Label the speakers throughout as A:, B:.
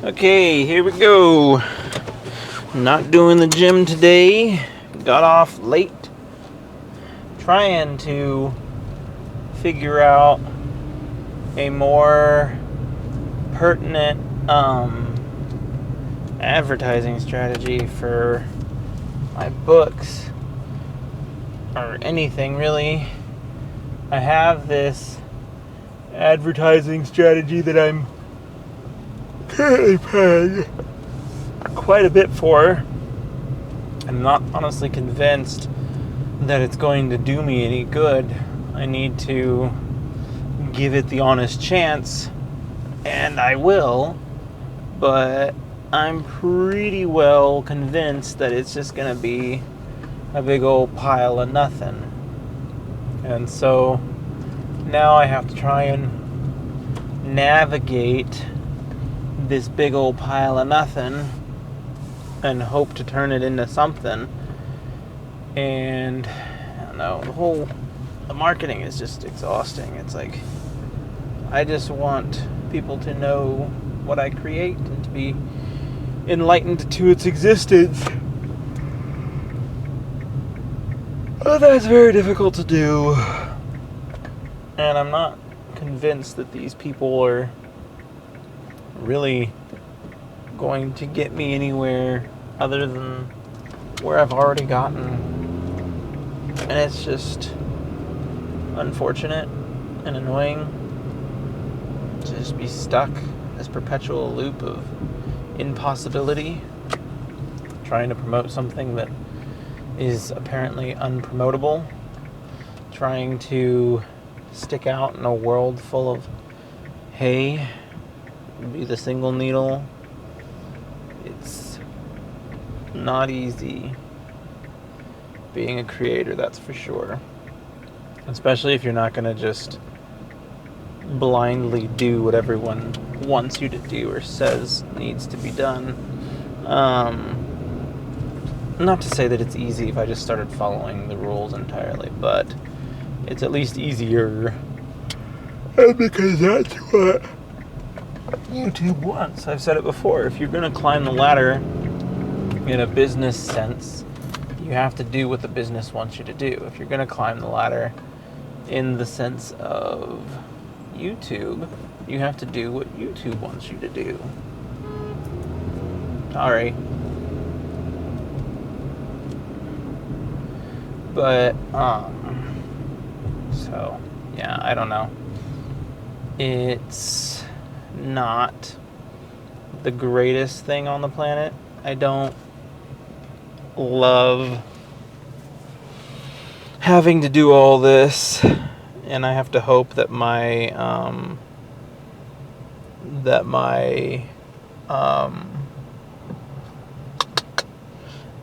A: Okay, here we go. Not doing the gym today. Got off late. Trying to figure out a more pertinent advertising strategy for my books or anything really. I have this advertising strategy that I'm currently paying quite a bit for. I'm not honestly convinced that it's going to do me any good. I need to give it the honest chance, and I will, but I'm pretty well convinced that it's just going to be a big old pile of nothing. And so now I have to try and navigate this big old pile of nothing and hope to turn it into something. And I don't know, the marketing is just exhausting. It's like I just want people to know what I create and to be enlightened to its existence. But that's very difficult to do. And I'm not convinced that these people are really going to get me anywhere other than where I've already gotten. And it's just unfortunate and annoying to just be stuck in this perpetual loop of impossibility, trying to promote something that is apparently unpromotable, trying to stick out in a world full of hay, be the single needle. It's not easy being a creator, that's for sure. Especially if you're not going to just blindly do what everyone wants you to do or says needs to be done. Not to say that it's easy if I just started following the rules entirely, but it's at least easier. Because that's what YouTube wants. I've said it before. If you're going to climb the ladder in a business sense, you have to do what the business wants you to do. If you're going to climb the ladder in the sense of YouTube, you have to do what YouTube wants you to do. Sorry. But, so, yeah, I don't know. It's not the greatest thing on the planet. I don't love having to do all this, and I have to hope that my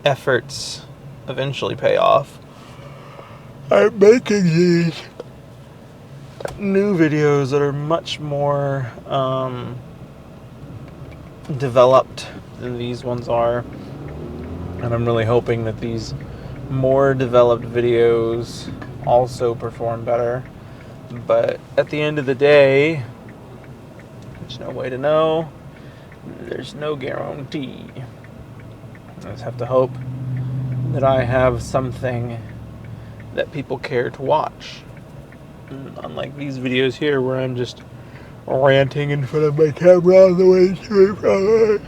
A: efforts eventually pay off. I'm making these new videos that are much more developed than these ones are, and I'm really hoping that these more developed videos also perform better. But at the end of the day, there's no way to know. There's no guarantee. I just have to hope that I have something that people care to watch. Unlike these videos here where I'm just ranting in front of my camera on the way to and from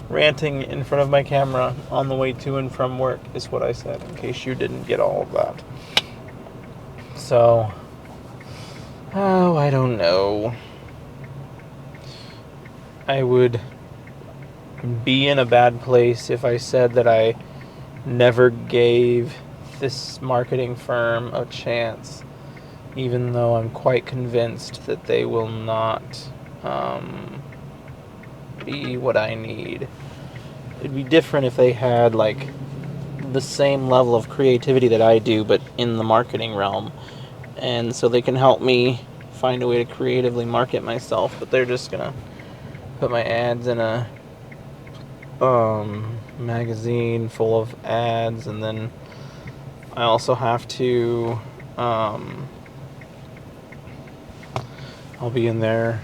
A: ranting in front of my camera on the way to and from work is what I said, in case you didn't get all of that. So, I don't know. I would be in a bad place if I said that I never gave this marketing firm a chance, even though I'm quite convinced that they will not be what I need. It'd be different if they had like the same level of creativity that I do, but in the marketing realm, and so they can help me find a way to creatively market myself. But they're just gonna put my ads in a magazine full of ads, and then I also have to I'll be in there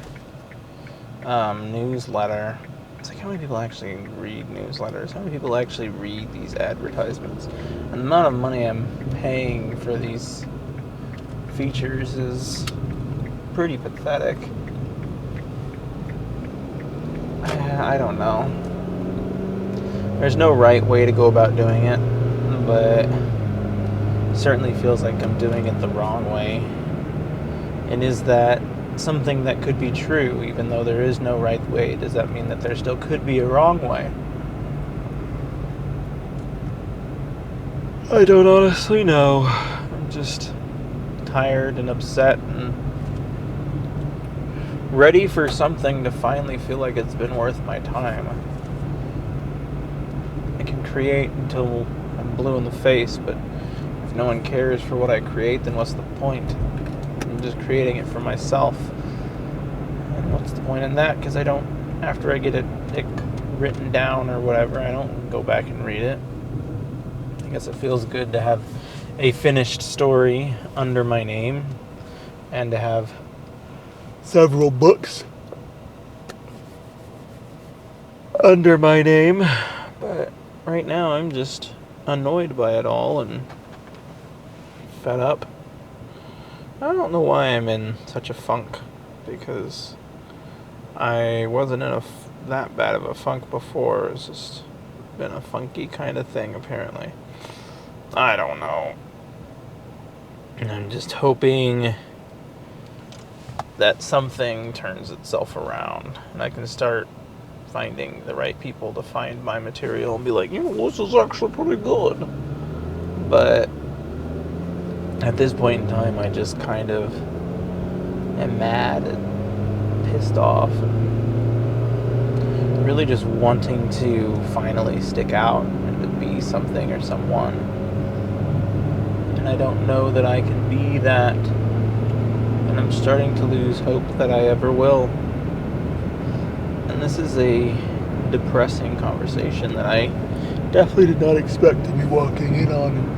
A: newsletter. It's like, how many people actually read newsletters? How many people actually read these advertisements? And the amount of money I'm paying for these features is pretty pathetic. I don't know. There's no right way to go about doing it, but it certainly feels like I'm doing it the wrong way. And is that something that could be true, even though there is no right way? Does that mean that there still could be a wrong way? I don't honestly know. I'm just tired and upset and ready for something to finally feel like it's been worth my time. I can create until I'm blue in the face, but if no one cares for what I create, then what's the point? I'm just creating it for myself. And what's the point in that? Because I don't, after I get it written down or whatever, I don't go back and read it. I guess it feels good to have a finished story under my name and to have several books under my name. But right now I'm just annoyed by it all and fed up. I don't know why I'm in such a funk, because I wasn't in that bad of a funk before. It's just been a funky kind of thing, apparently. I don't know. And I'm just hoping that something turns itself around and I can start finding the right people to find my material and be like, this is actually pretty good. But at this point in time, I just kind of am mad and pissed off and really just wanting to finally stick out and to be something or someone. And I don't know that I can be that. And I'm starting to lose hope that I ever will. And this is a depressing conversation that I definitely did not expect to be walking in on.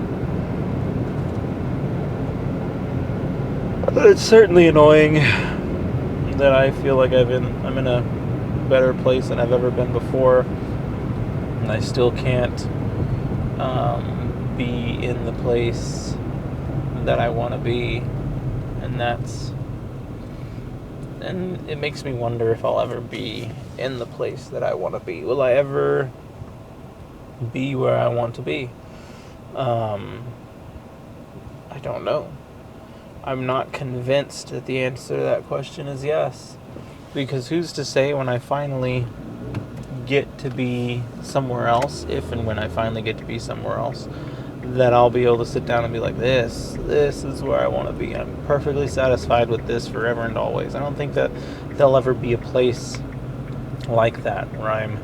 A: But it's certainly annoying that I feel like I'm in a better place than I've ever been before. And I still can't be in the place that I want to be. And it makes me wonder if I'll ever be in the place that I want to be. Will I ever be where I want to be? I don't know. I'm not convinced that the answer to that question is yes. Because who's to say when I finally get to be somewhere else, if and when I finally get to be somewhere else, that I'll be able to sit down and be like, this is where I want to be. I'm perfectly satisfied with this forever and always. I don't think that there'll ever be a place like that where I'm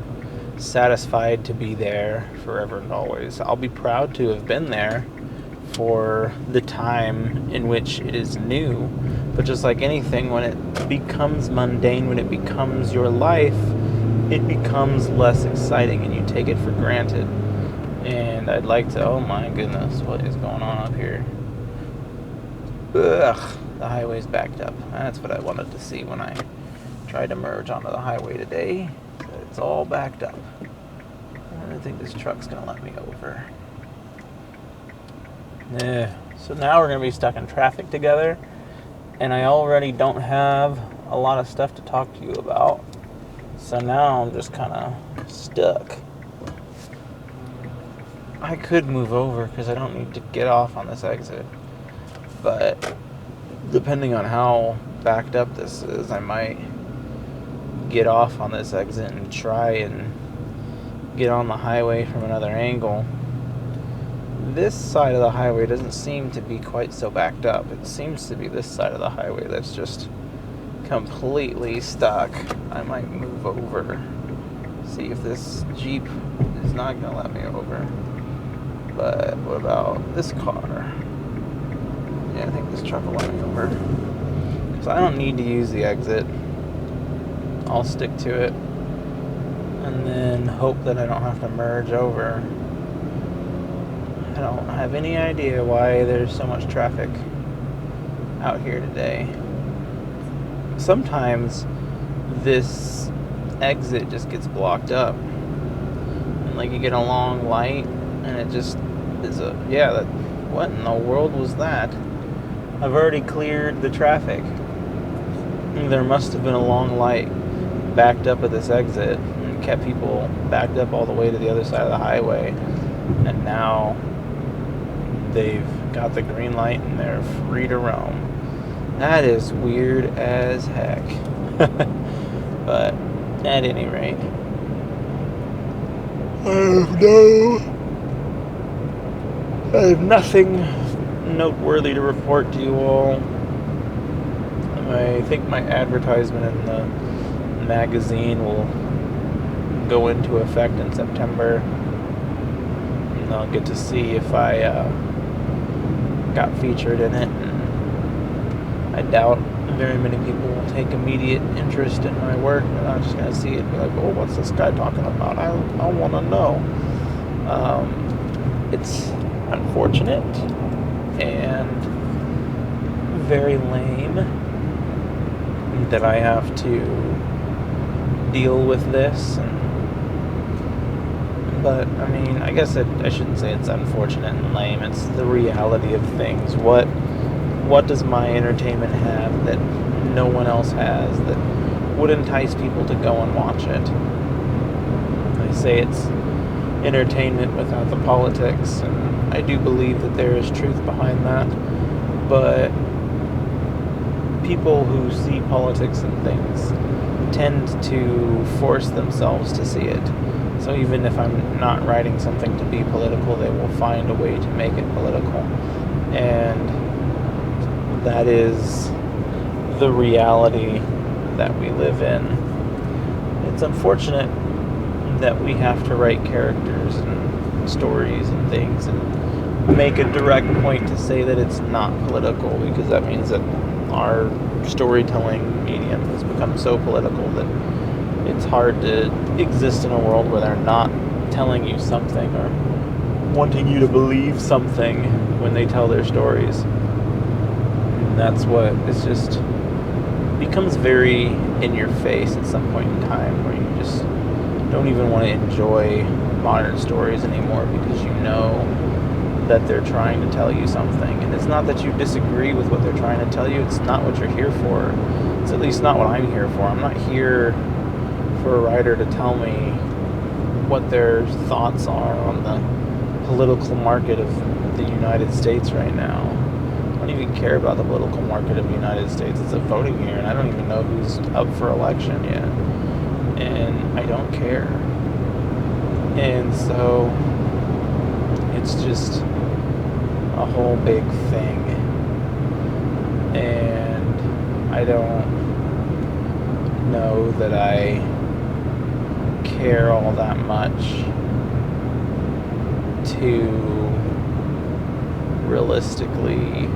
A: satisfied to be there forever and always. I'll be proud to have been there for the time in which it is new. But just like anything, when it becomes mundane, when it becomes your life, it becomes less exciting and you take it for granted. And I'd like to, oh my goodness, what is going on up here? Ugh, the highway's backed up. That's what I wanted to see when I tried to merge onto the highway today. It's all backed up. I don't think this truck's gonna let me over. So now we're gonna be stuck in traffic together, and I already don't have a lot of stuff to talk to you about. So now I'm just kind of stuck. I could move over because I don't need to get off on this exit. But depending on how backed up this is, I might get off on this exit and try and get on the highway from another angle. This side of the highway doesn't seem to be quite so backed up. It seems to be this side of the highway that's just completely stuck. I might move over. See if this Jeep is not going to let me over. But what about this car? Yeah, I think this truck will let me over. So I don't need to use the exit. I'll stick to it. And then hope that I don't have to merge over. I don't have any idea why there's so much traffic out here today. Sometimes this exit just gets blocked up. And like you get a long light and it just is what in the world was that? I've already cleared the traffic. There must have been a long light backed up at this exit and kept people backed up all the way to the other side of the highway. And now they've got the green light and they're free to roam. That is weird as heck. But at any rate, I have nothing noteworthy to report to you all. I think my advertisement in the magazine will go into effect in September, and I'll get to see if I got featured in it. And I doubt very many people will take immediate interest in my work. And I'm just going to see it and be like, oh, what's this guy talking about? I want to know. It's unfortunate and very lame that I have to deal with this. But, I mean, I guess I shouldn't say it's unfortunate and lame. It's the reality of things. What does my entertainment have that no one else has that would entice people to go and watch it? I say it's entertainment without the politics, and I do believe that there is truth behind that. But people who see politics and things tend to force themselves to see it. So even if I'm not writing something to be political, they will find a way to make it political. And that is the reality that we live in. It's unfortunate that we have to write characters and stories and things and make a direct point to say that it's not political, because that means that our storytelling medium has become so political that it's hard to exist in a world where they're not telling you something or wanting you to believe something when they tell their stories. And that's what it's just becomes very in your face at some point in time, where you just don't even want to enjoy modern stories anymore because you know that they're trying to tell you something. And it's not that you disagree with what they're trying to tell you, it's not what you're here for. It's at least not what I'm here for. I'm not here for a writer to tell me what their thoughts are on the political market of the United States right now. I don't even care about the political market of the United States. It's a voting year, and I don't even know who's up for election yet. And I don't care. And so it's just a whole big thing. And I don't know that I care all that much to realistically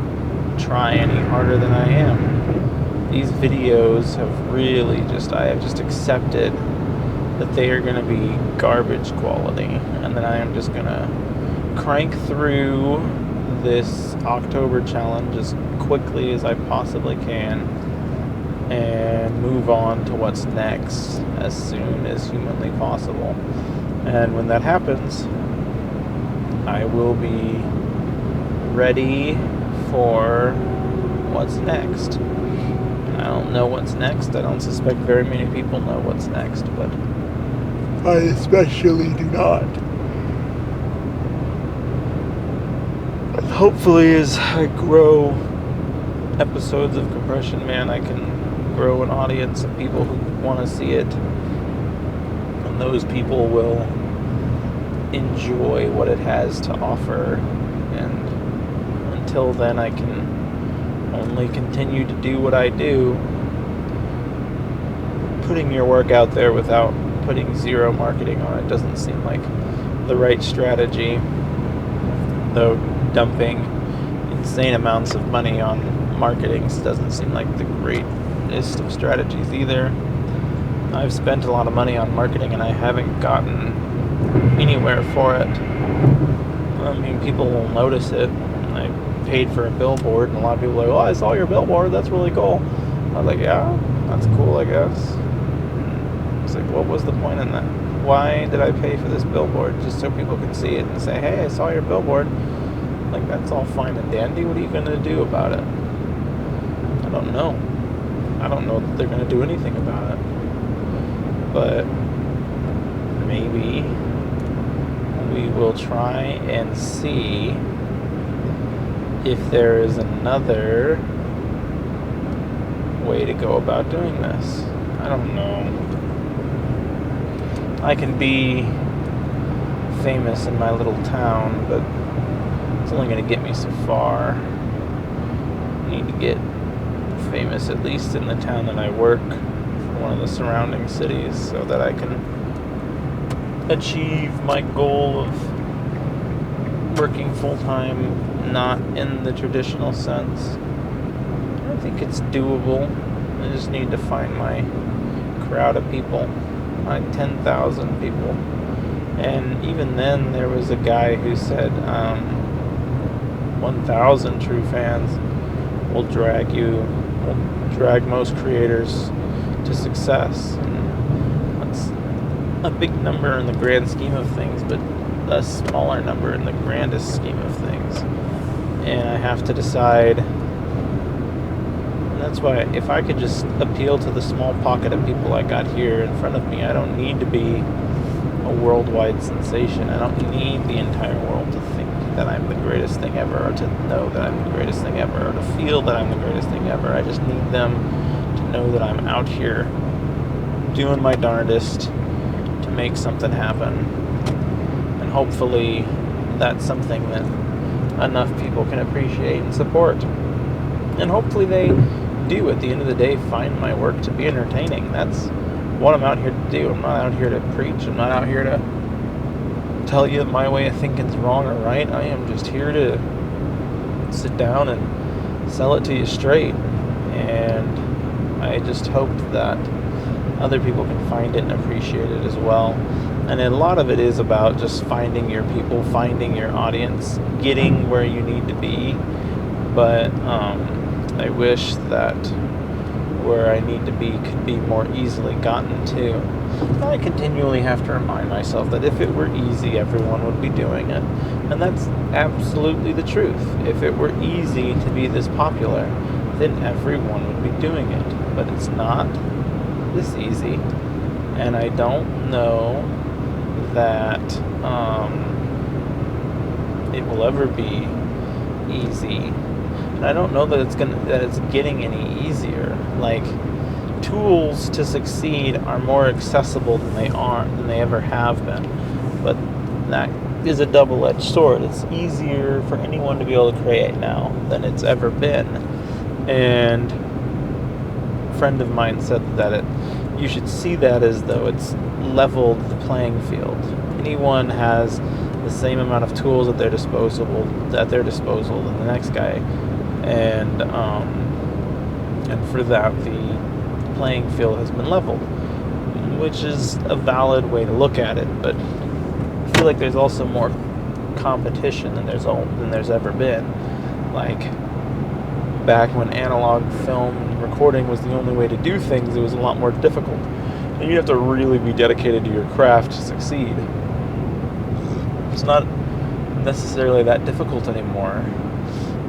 A: try any harder than I am. These videos have really I have just accepted that they are going to be garbage quality, and then I am just going to crank through this October challenge as quickly as I possibly can and move on to what's next as soon as humanly possible. And when that happens, I will be ready for what's next. I don't know what's next. I don't suspect very many people know what's next, but I especially do not. Hopefully, as I grow episodes of Compression Man, I can grow an audience of people who want to see it, and those people will enjoy what it has to offer. And until then, I can only continue to do what I do, putting your work out there without putting zero marketing on it doesn't seem like the right strategy, though dumping insane amounts of money on marketing doesn't seem like the greatest of strategies either. I've spent a lot of money on marketing and I haven't gotten anywhere for it. I mean, people will notice it. I paid for a billboard and a lot of people are like, oh, I saw your billboard, that's really cool. I was like, yeah, that's cool, I guess. what was the point in that? Why did I pay for this billboard? Just so people can see it and say, hey, I saw your billboard. Like, that's all fine and dandy. What are you going to do about it? I don't know. I don't know that they're going to do anything about it. But maybe we will try and see if there is another way to go about doing this. I don't know. I can be famous in my little town, but it's only going to get me so far. I need to get famous at least in the town that I work, one of the surrounding cities, so that I can achieve my goal of working full-time, not in the traditional sense. I think it's doable. I just need to find my crowd of people, my 10,000 people. And even then, there was a guy who said 1,000 true fans will drag most creators to success. And that's a big number in the grand scheme of things, but a smaller number in the grandest scheme of things. And I have to decide. And that's why, if I could just appeal to the small pocket of people I got here in front of me, I don't need to be a worldwide sensation. I don't need the entire world to think that I'm the greatest thing ever, or to know that I'm the greatest thing ever, or to feel that I'm the greatest thing ever. I just need them to know that I'm out here doing my darndest to make something happen. And hopefully that's something that enough people can appreciate and support. And hopefully they do, at the end of the day, find my work to be entertaining. That's what I'm out here to do. I'm not out here to preach. I'm not out here to tell you my way of thinking is wrong or right. I am just here to sit down and sell it to you straight. And I just hope that other people can find it and appreciate it as well. And a lot of it is about just finding your people, finding your audience, getting where you need to be. But I wish that where I need to be could be more easily gotten to. I continually have to remind myself that if it were easy, everyone would be doing it. And that's absolutely the truth. If it were easy to be this popular, then everyone would be doing it. But it's not this easy. And I don't know that it will ever be easy. And I don't know that it's getting any easier. Like, tools to succeed are more accessible than they ever have been. But that is a double-edged sword. It's easier for anyone to be able to create now than it's ever been. And a friend of mine said that you should see that as though it's leveled the playing field. Anyone has the same amount of tools at their disposal than the next guy. And for that, the playing field has been leveled, which is a valid way to look at it. But I feel like there's also more competition than there's ever been. Like, back when analog film recording was the only way to do things, it was a lot more difficult. And you have to really be dedicated to your craft to succeed. It's not necessarily that difficult anymore.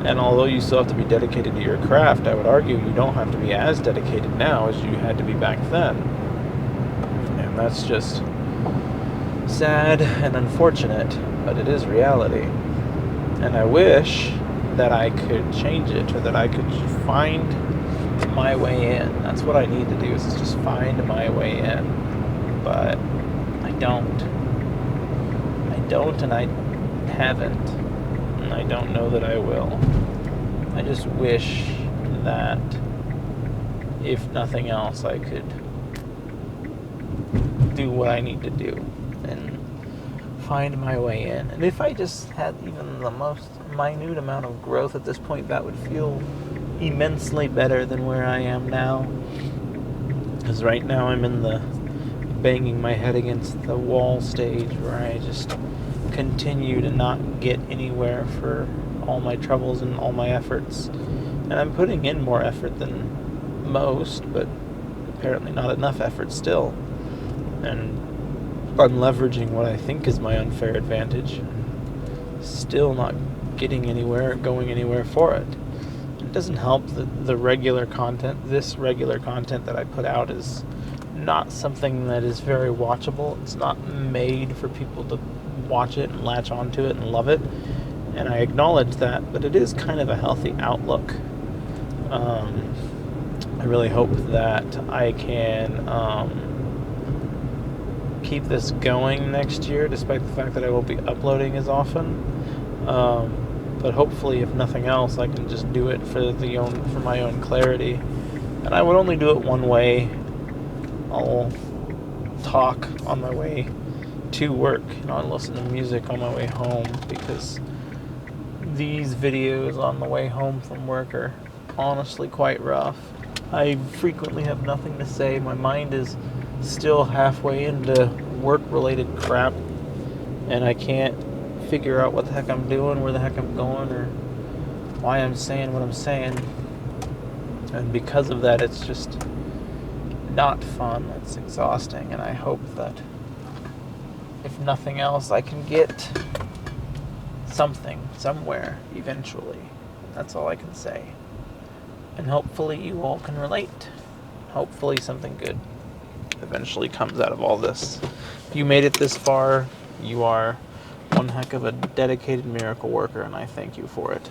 A: And although you still have to be dedicated to your craft, I would argue you don't have to be as dedicated now as you had to be back then. And that's just sad and unfortunate, but it is reality. And I wish that I could change it, or that I could find my way in. That's what I need to do, is just find my way in. But I don't. And I haven't. And I don't know that I will. I just wish that, if nothing else, I could do what I need to do and find my way in. And if I just had even the most minute amount of growth at this point, that would feel immensely better than where I am now. Because right now I'm in the banging my head against the wall stage, where I just continue to not get anywhere for all my troubles and all my efforts. And I'm putting in more effort than most, but apparently not enough effort still. and I'm leveraging what I think is my unfair advantage, still not getting anywhere, going anywhere for it. It doesn't help that the regular content, this regular content that I put out, is not something that is very watchable. It's not made for people to watch it and latch onto it and love it, and I acknowledge that, but it is kind of a healthy outlook. I really hope that I can keep this going next year, despite the fact that I won't be uploading as often. But hopefully, if nothing else, I can just do it for my own clarity. And I would only do it one way. I'll talk on my way to work, and I'll listen to music on my way home, because these videos on the way home from work are honestly quite rough. I frequently have nothing to say. My mind is still halfway into work-related crap, and I can't figure out what the heck I'm doing, where the heck I'm going, or why I'm saying what I'm saying. And because of that, it's just not fun. It's exhausting, and I hope that if nothing else, I can get something somewhere eventually. That's all I can say. And hopefully you all can relate. Hopefully something good eventually comes out of all this. If you made it this far, you are one heck of a dedicated miracle worker, and I thank you for it.